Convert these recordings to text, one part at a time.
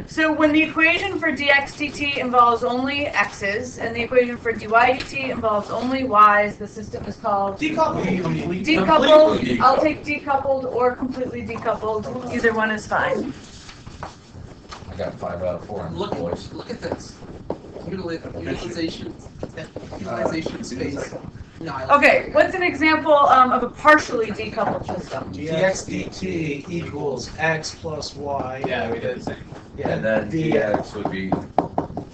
So when the equation for dx dt involves only x's and the equation for dy dt involves only y's, the system is called Decoupled. decoupled. I'll take decoupled or completely decoupled. Either one is fine. I got 5 out of 4 on Look voice. at this. Utilization space. No, I like Okay, what's an example of a partially decoupled system? dx dt equals x plus y. Yeah, we did the same. Yeah, And then dx would be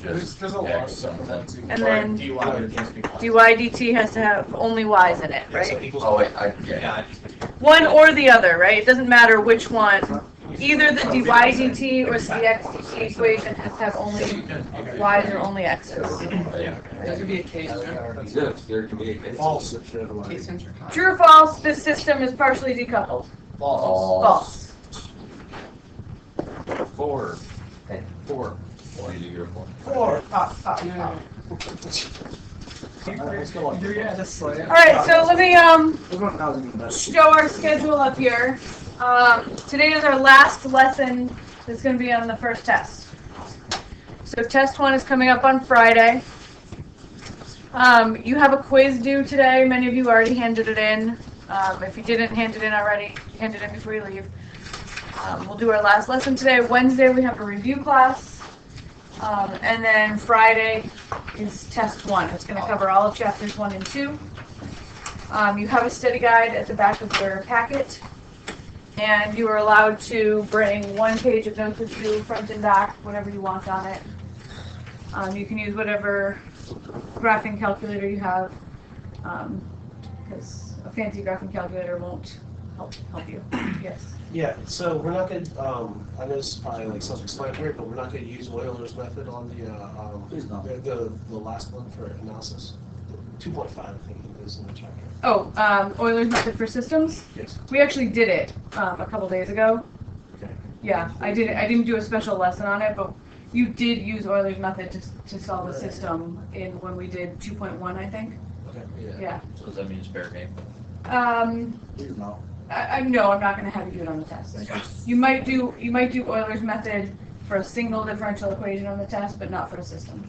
just There's a lot x of stuff in that something. too. And then dy would just be dy dt has to have only y's in it, So right? equals Oh, wait, yeah. Yeah. One or the other, right? It doesn't matter which one. Either the dy dt or the dx dt equation has to have only y's or only x's. Yeah. There could be a case. Yes, there can be a case. false. Case center. True or false, this system is partially decoupled. False. 4. Okay. 4. Why do you do 4? 4. Alright, so let me show our schedule up here. Today is our last lesson that's going to be on the first test. So test 1 is coming up on Friday. You have a quiz due today. Many of you already handed it in. If you didn't hand it in already, hand it in before you leave. We'll do our last lesson today. Wednesday we have a review class. And then Friday is test 1. It's going to cover all of chapters 1 and 2. You have a study guide at the back of your packet. And you are allowed to bring 1 page of notes with you, front and back, whatever you want on it. You can use whatever graphing calculator you have, because a fancy graphing calculator won't help you. Yes. Yeah, so we're not going to, I know this is probably like self-explanatory, but we're not going to use Euler's method on the last one for analysis. 2.5, I think it is in the chapter. Oh, Euler's method for systems? Yes. We actually did it a couple days ago. Okay. Yeah, I did it. I didn't do a special lesson on it, but you did use Euler's method to solve a system when we did 2.1, I think. Okay. Yeah. So does that mean it's fair game? No. No, I'm not going to have you do it on the test. You might do Euler's method for a single differential equation on the test, but not for a system.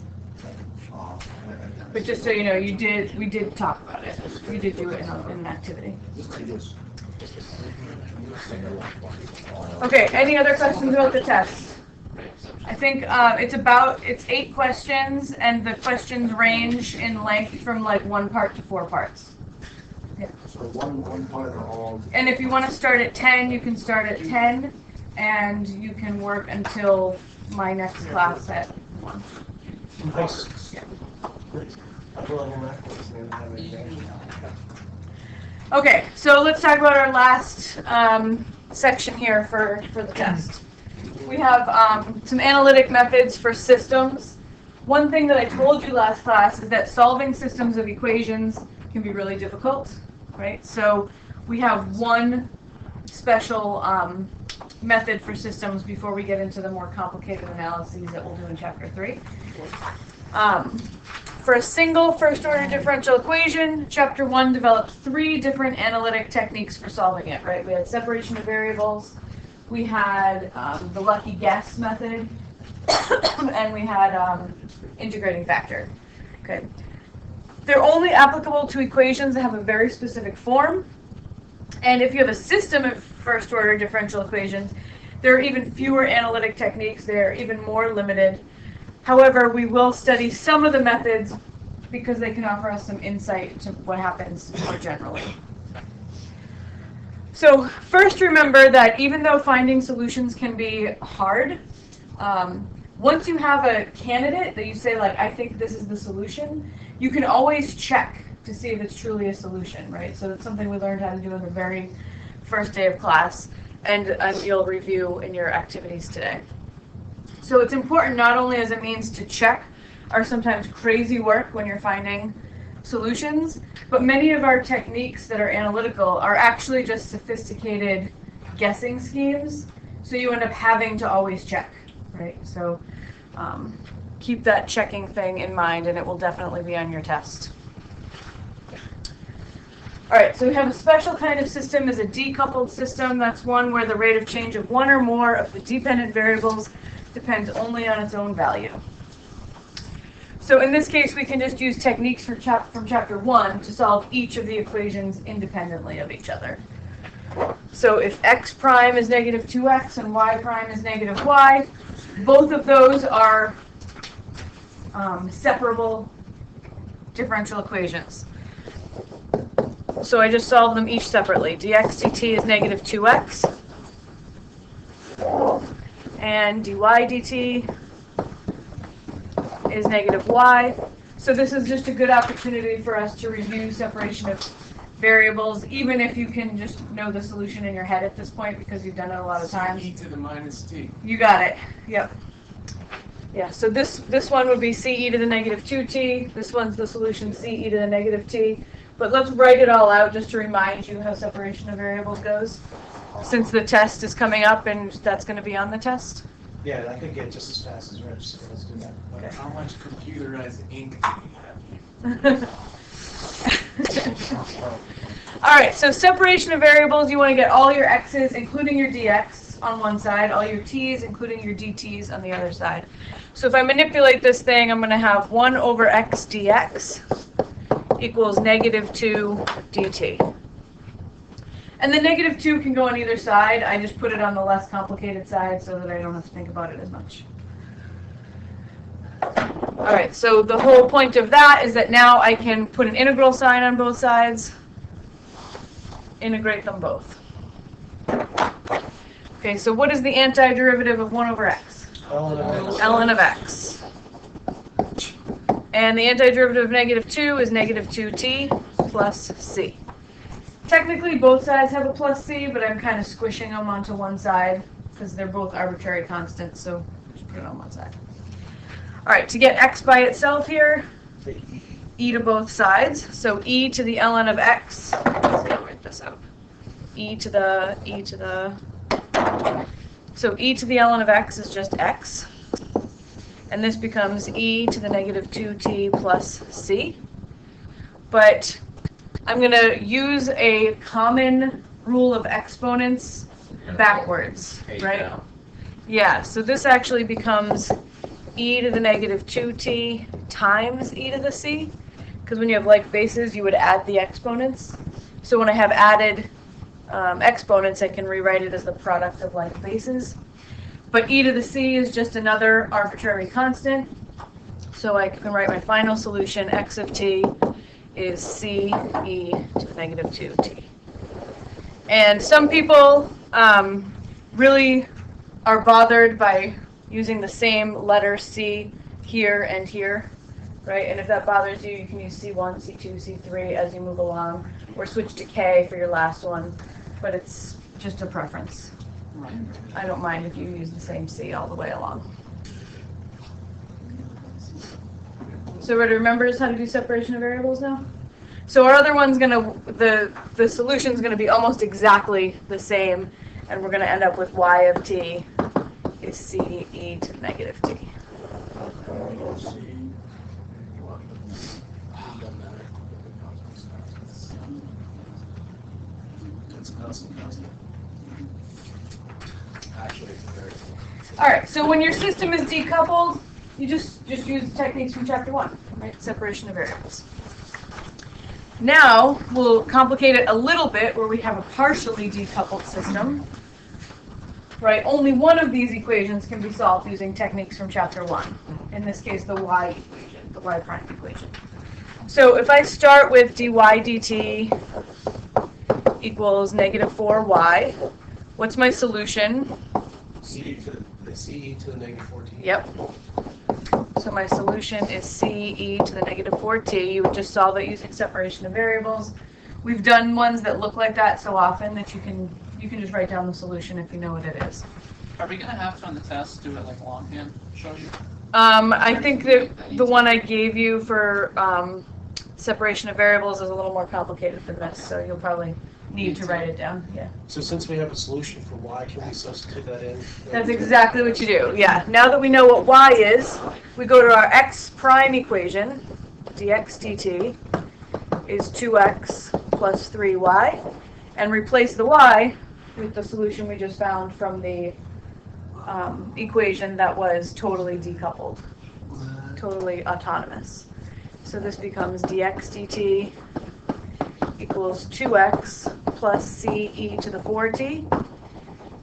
But just so you know, we did talk about it. You did do it in an activity. Okay. Any other questions about the test? I think it's 8 questions, and the questions range in length from like 1 part to 4 parts. Yeah. So one part of all. And if you want to start at 10, you can start at 10, and you can work until my next class at 1. Nice. Yeah. Upper level math. Okay, so let's talk about our last section here for the test. We have some analytic methods for systems. One thing that I told you last class is that solving systems of equations can be really difficult, right? So we have one special method for systems before we get into the more complicated analyses that we'll do in chapter 3. For a single first-order differential equation, chapter 1 developed 3 different analytic techniques for solving it, right? We had separation of variables, we had the lucky guess method, and we had integrating factor. Okay. They're only applicable to equations that have a very specific form, and if you have a system of first-order differential equations, there are even fewer analytic techniques. They're even more limited. However, we will study some of the methods because they can offer us some insight into what happens more generally. So first, remember that even though finding solutions can be hard, once you have a candidate that you say, like, I think this is the solution, you can always check to see if it's truly a solution, right? So that's something we learned how to do on the very first day of class, and you'll review in your activities today. So it's important not only as a means to check our sometimes crazy work when you're finding solutions, but many of our techniques that are analytical are actually just sophisticated guessing schemes, so you end up having to always check, right? So keep that checking thing in mind, and it will definitely be on your test. All right, so we have a special kind of system as a decoupled system. That's one where the rate of change of one or more of the dependent variables depends only on its own value. So in this case, we can just use techniques from chapter 1 to solve each of the equations independently of each other. So if x prime is negative 2x and y prime is negative y, both of those are separable differential equations. So I just solve them each separately. dx dt is negative 2x, and dy dt is negative y. So this is just a good opportunity for us to review separation of variables, even if you can just know the solution in your head at this point because you've done it a lot of times. E to the minus t. You got it. Yep. Yeah, so this one would be c e to the negative 2t. This one's the solution c e to the negative t. But let's write it all out just to remind you how separation of variables goes, since the test is coming up and that's going to be on the test. Yeah, I could get just as fast as Rich, so let's do that. But how much computerized ink do you have? All right, so separation of variables, you want to get all your x's, including your dx, on one side, all your t's, including your dt's, on the other side. So if I manipulate this thing, I'm going to have 1 over x dx equals negative 2 dt. And the negative 2 can go on either side. I just put it on the less complicated side so that I don't have to think about it as much. All right, so the whole point of that is that now I can put an integral sign on both sides, integrate them both. Okay, so what is the antiderivative of 1 over x? ln of x. And the antiderivative of negative 2 is negative 2t plus c. Technically, both sides have a plus c, but I'm kind of squishing them onto one side because they're both arbitrary constants, so just put it on one side. All right, to get x by itself here, e to both sides. So e to the ln of x, let's see, I'll write this out. So e to the ln of x is just x. And this becomes e to the negative 2t plus c. But I'm going to use a common rule of exponents backwards, right? Yeah, so this actually becomes e to the negative 2t times e to the c, because when you have like bases, you would add the exponents. So when I have added exponents, I can rewrite it as the product of like bases. But e to the c is just another arbitrary constant, so I can write my final solution, x of t is c e to the negative 2t. And some people really are bothered by using the same letter c here and here, right? And if that bothers you, you can use c1, c2, c3 as you move along, or switch to k for your last one, but it's just a preference. I don't mind if you use the same c all the way along. So everybody remembers how to do separation of variables now? So our other one's gonna, the solution's gonna be almost exactly the same, and we're gonna end up with y of t is c e to the negative t. All right, so when your system is decoupled, you just use techniques from chapter 1, right? Separation of variables. Now, we'll complicate it a little bit where we have a partially decoupled system, right? Only one of these equations can be solved using techniques from chapter 1. In this case, the y equation, the y prime equation. So if I start with dy dt equals negative 4y, what's my solution? C to the negative 14. Yep. So my solution is c e to the negative 4t. You would just solve it using separation of variables. We've done ones that look like that so often that you can just write down the solution if you know what it is. Are we gonna have to on the test do it like longhand? Show you? I think that the one I gave you for separation of variables is a little more complicated than this, so you'll probably need to write it down. Yeah. So since we have a solution for y, can we substitute that in? That's exactly what you do. Yeah. Now that we know what y is, we go to our x prime equation. dx dt is 2x plus 3y, and replace the y with the solution we just found from the equation that was totally decoupled, totally autonomous. So this becomes dx dt equals 2x plus c e to the 4t.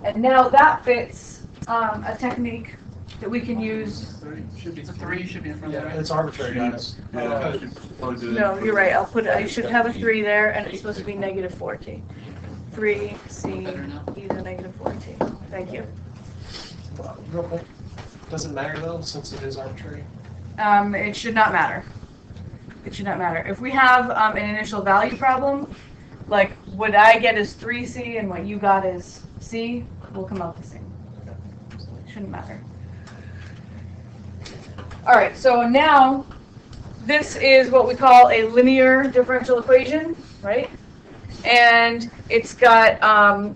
And now that fits a technique that we can use. The 3 should be in front of Yeah, it. it's arbitrary, guys. No, you're right. I should have a 3 there, and it's supposed to be negative 4t. 3c Better now. e to the negative 4t. Thank you. Real quick, does it matter though, since it is arbitrary? It should not matter. It should not matter. If we have an initial value problem, like what I get is 3c and what you got is c, will come out the same. It shouldn't matter. All right, so now this is what we call a linear differential equation, right? And it's got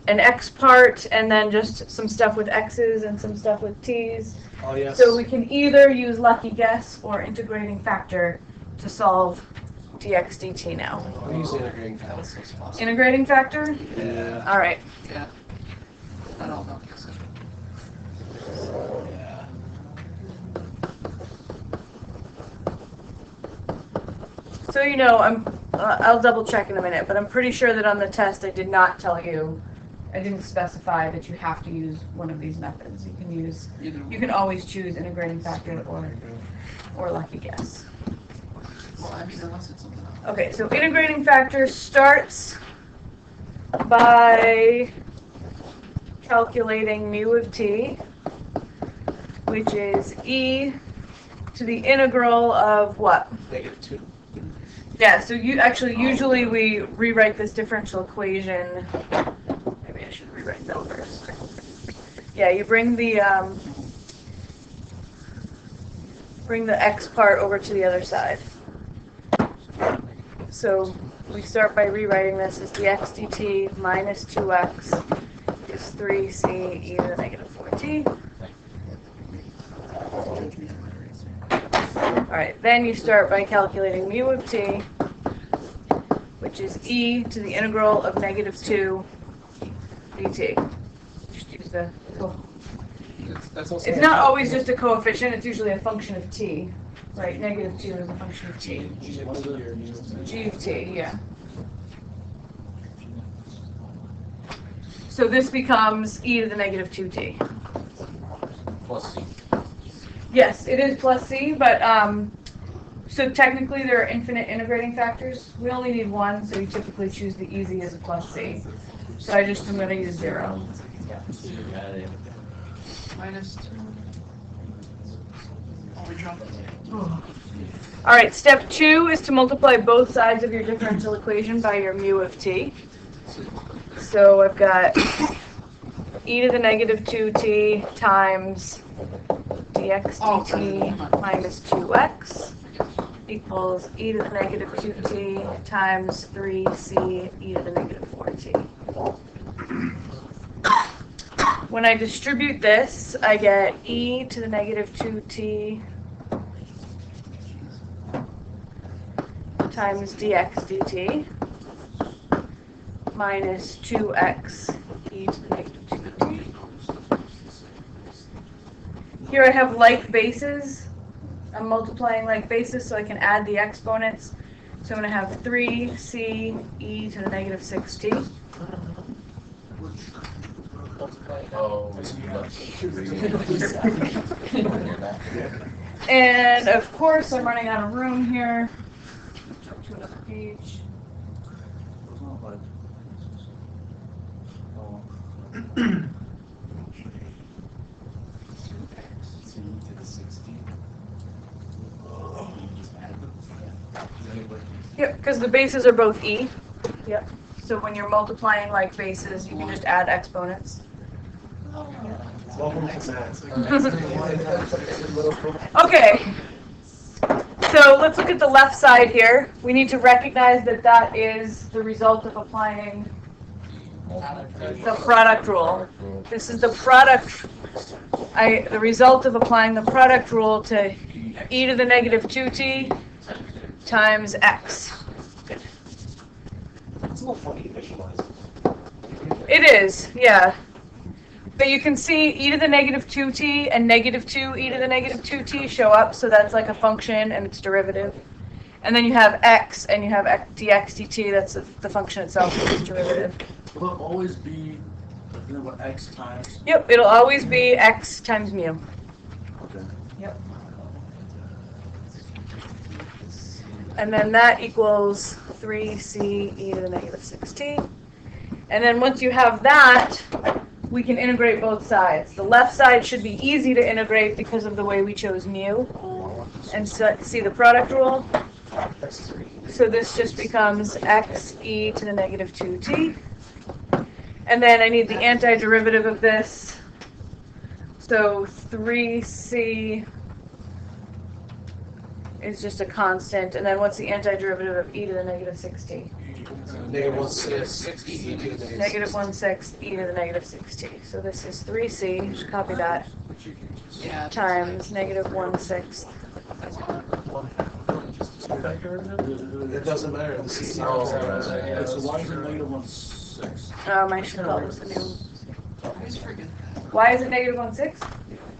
an x part and then just some stuff with x's and some stuff with t's. Oh, yes. So we can either use lucky guess or integrating factor to solve dx dt now. I'm using integrating That was factors. so possible. Integrating factor? Yeah. All right. Yeah. I don't know. Yeah. So you know, I'll double check in a minute, but I'm pretty sure that on the test I did not tell you, I didn't specify that you have to use one of these methods. You can always choose integrating factor or lucky guess. Well, I mean, unless it's something else. Okay, so integrating factor starts by calculating mu of t, which is e to the integral of what? -2. Yeah, so usually we rewrite this differential equation. Maybe I should rewrite that first. Yeah, you bring the x part over to the other side. So we start by rewriting this as dx dt minus 2x is 3c e to the negative 4t. All right, then you start by calculating mu of t, which is e to the integral of -2 dt. Just use the That's also. It's not always just a coefficient, it's usually a function of t, right? -2 is a function of t. G of t, yeah. So this becomes e to the -2t. Plus C. Yes, it is plus c, but so technically there are infinite integrating factors. We only need one, so you typically choose the easy as a plus c. So I'm going to use 0. Minus 2. Oh, we dropped it. All right, step 2 is to multiply both sides of your differential equation by your mu of t. So I've got e to the -2t times dx dt minus 2x equals e to the -2t times 3c e to the -4t. When I distribute this, I get e to the -2t times dx dt minus 2x e to the -2t. Here I have like bases. I'm multiplying like bases so I can add the exponents. So I'm going to have 3c e to the -6t. Oh, And of course I'm running out of room here. Jump to another page. Yep, because the bases are both e. Yep. So when you're multiplying like bases, you can just add exponents. Welcome to math. Okay. So let's look at the left side here. We need to recognize that that is the result of applying the product rule. This is the product. The result of applying the product rule to e to the -2t times x. Good. It's a little funny to visualize. It is, yeah. But you can see e to the negative 2t and negative 2 e to the negative 2t show up, so that's like a function and its derivative. And then you have x, and you have dx dt, that's the function itself, its derivative. Will it always be, you know, what, x times? Yep, it'll always be x times mu. Okay. Yep. And then that equals 3c e to the negative 6t. And then once you have that, we can integrate both sides. The left side should be easy to integrate because of the way we chose mu. And so, see the product rule? So this just becomes x e to the negative 2t. And then I need the antiderivative of this. So 3c is just a constant. And then what's the antiderivative of e to the negative 6t? Negative 1/6 e to the Negative 1/6 e to the negative 6t. So this is 3c, just copy that, Yeah. times negative 1/6. It doesn't matter. The C So why is it negative 1/6? I should call this a new. Why is it negative 1/6?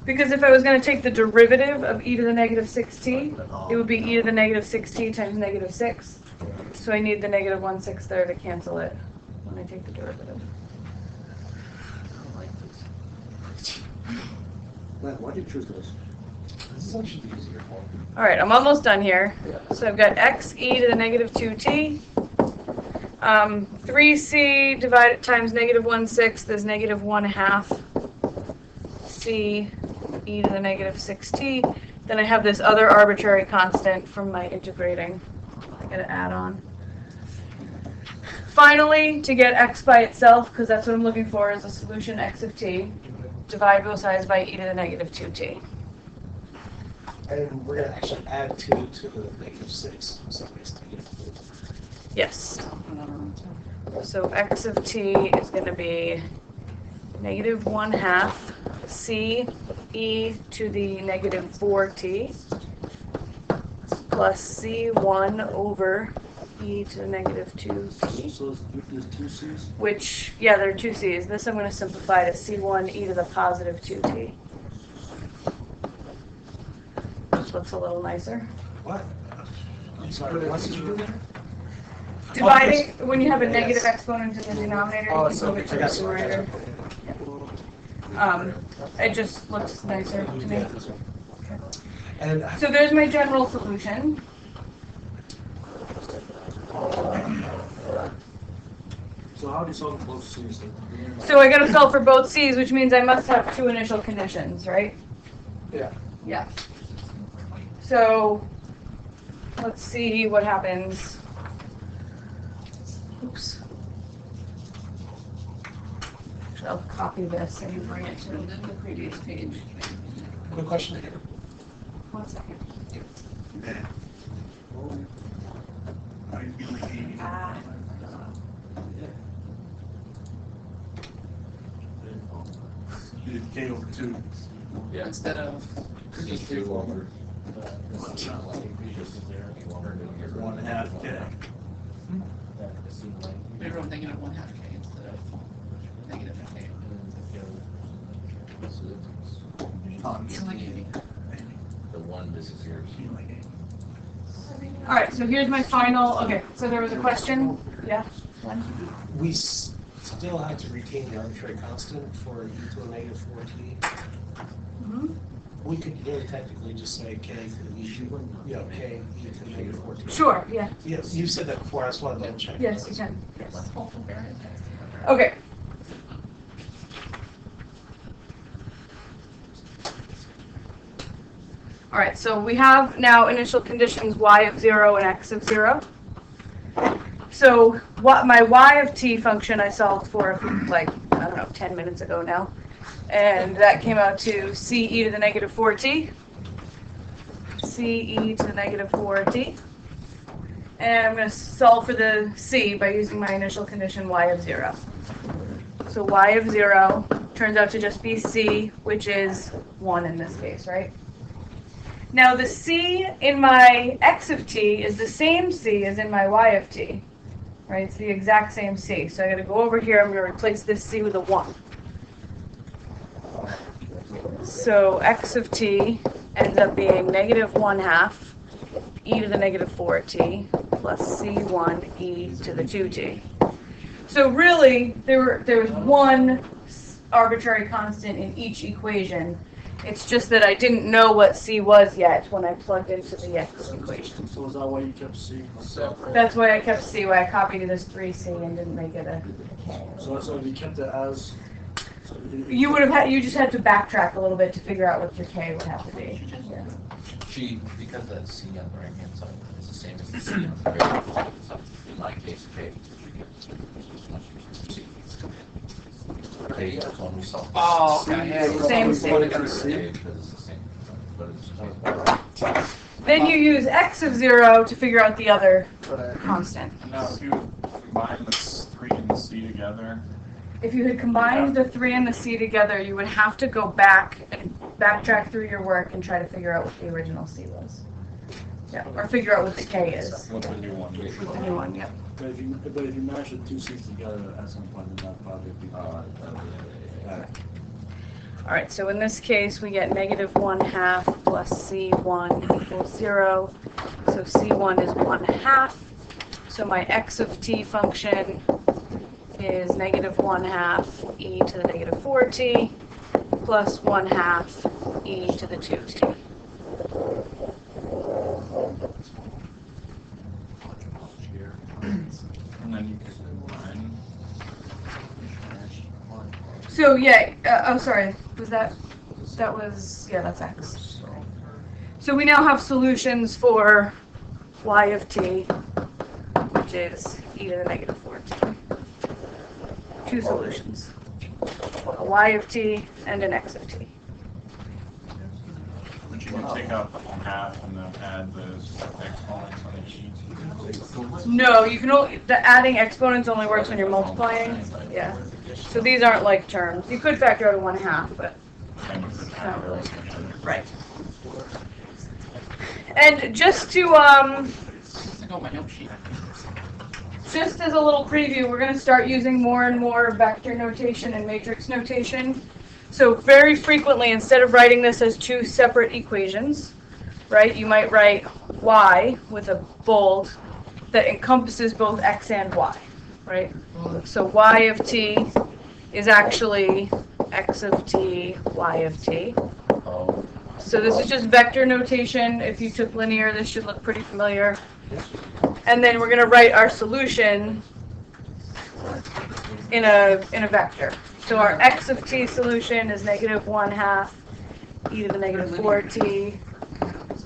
Because if I was going to take the derivative of e to the negative 6t, it would be e to the negative 6t times negative 6. So I need the negative 1/6 there to cancel it when I take the derivative. Why did you choose this? This is actually easier for me. All right, I'm almost done here. So I've got x e to the negative 2t. 3c divided times negative 1/6 is negative 1/2 c e to the negative 6t. Then I have this other arbitrary constant from my integrating. I gotta add on. Finally, to get x by itself, because that's what I'm looking for, is a solution x of t. Divide both sides by e to the negative 2t. And we're going to actually add 2 to the negative 6. So basically, Yes. So x of t is going to be negative 1/2 c e to the negative 4t plus c1 over e to the negative 2t, So there's two C's? which, yeah, there are two c's. This I'm going to simplify to c1 e to the positive 2t. Which looks a little nicer. what? I'm sorry, what did you do there? Dividing, when you have a Yes. negative exponent in the denominator, Oh, you so can move it to I the got you. numerator. It just looks nicer to me. And So there's my general solution. So how do you solve both C's then? So I gotta solve for both c's, which means I must have two initial conditions, right? Yeah. Yeah. So let's see what happens. Oops. Actually, I'll copy this and bring it to the previous page. Quick question here. 1 second. You did K over 2. Yeah. Instead of, Just do longer. It's not like you just there any longer doing your. 1/2 K. we wrote negative 1/2 k instead of negative k. So like a- The one disappears. All right, so here's my final, okay, so there was a question, yeah? We still have to retain the arbitrary constant for e to the negative 4t. Mhm. We could really technically just say k to the e to, k e to the negative 4t. Sure, yeah, Yes, you said that before, I just wanted to double check. yes, you can, yes. Okay. All right, so we have now initial conditions y of 0 and x of 0. So what my y of t function I solved for like, I don't know, 10 minutes ago now. And that came out to c e to the negative 4t. C e to the negative 4t. And I'm going to solve for the c by using my initial condition y of 0. So y of 0 turns out to just be c, which is 1 in this case, right? Now the c in my x of t is the same c as in my y of t, right? It's the exact same c. So I got to go over here, I'm going to replace this c with a 1. So x of t ends up being -1/2 e to the -4t plus c1 e to the 2t. So really, there's one arbitrary constant in each equation. It's just that I didn't know what c was yet when I plugged into the x equation. So is that why you kept C separate? That's why I kept c, why I copied it as 3c and didn't make it a k. So if you kept it as. So You would have had, you just had to backtrack a little bit to figure out what your k would have to be. Yeah. She, because that C on the right hand side is the same as the C on the right hand side, so in my case, K. K is when we saw. Oh, okay, yeah. Same K thing. because it's the same, but it's. Then you use x of 0 to figure out the other constant. Now, if you combine the 3 and the C together, If you had combined the 3 and the c together, you would have to go back and backtrack through your work and try to figure out what the original c was. Yeah, or figure out what the k is. what's the new one? The new one, yeah. But if you mash the two C's together at some point, then that probably would be. All right, so in this case, we get -1/2 plus c1 equals 0. So c1 is 1/2. So my x of t function is -1/2 e to the -4t plus 1/2 e to the 2t. And then you can combine. So yeah, oh sorry, that was, yeah, that's x. So we now have solutions for y of t, which is e to the -4t. Two solutions, a y of t and an x of t. But you can take out the whole half and then add the exponents on each sheet. No, you can only, the adding exponents only works when you're multiplying. Yeah. So these aren't like terms. You could factor out a 1/2, but not really. Right. And just to I got my note sheet. just as a little preview, we're going to start using more and more vector notation and matrix notation. So very frequently, instead of writing this as two separate equations, right, you might write y with a bold that encompasses both x and y, right? So y of t is actually x of t, y of t. Oh, So this is just vector notation. If you took linear, this should look pretty familiar. And then we're going to write our solution in a vector. So our x of t solution is -1/2 e to the -4t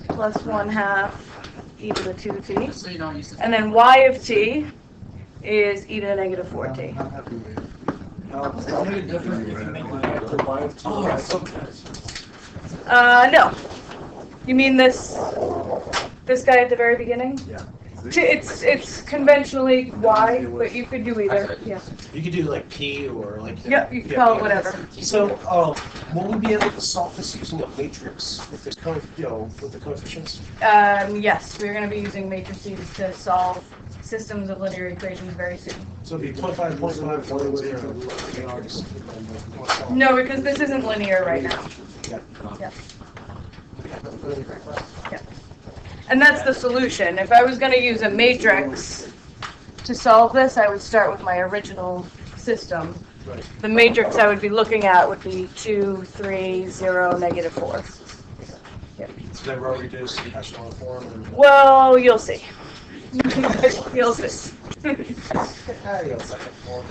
plus 1/2 e to the 2t. So you don't use the. And then y of t is e to the -4t. Is that make it different if you make the vector y of t or x of t? No. You mean this guy at the very beginning? Yeah. It's conventionally y, but you could do either. Yeah. You could do like P or like. Yep, you can call it whatever. So, will we be able to solve this using a matrix with this with the coefficients? Yes, we're going to be using matrices to solve systems of linear equations very soon. So it'd be 0.5, 0.5, 0.0. No, because this isn't linear right now. Yeah. Yeah. Yeah. And that's the solution. If I was going to use a matrix to solve this, I would start with my original system. Right. The matrix I would be looking at would be 2, 3, 0, -4. Yep. So then we're reduced to echelon form. And, Well, you'll see. You'll see. yeah, second form.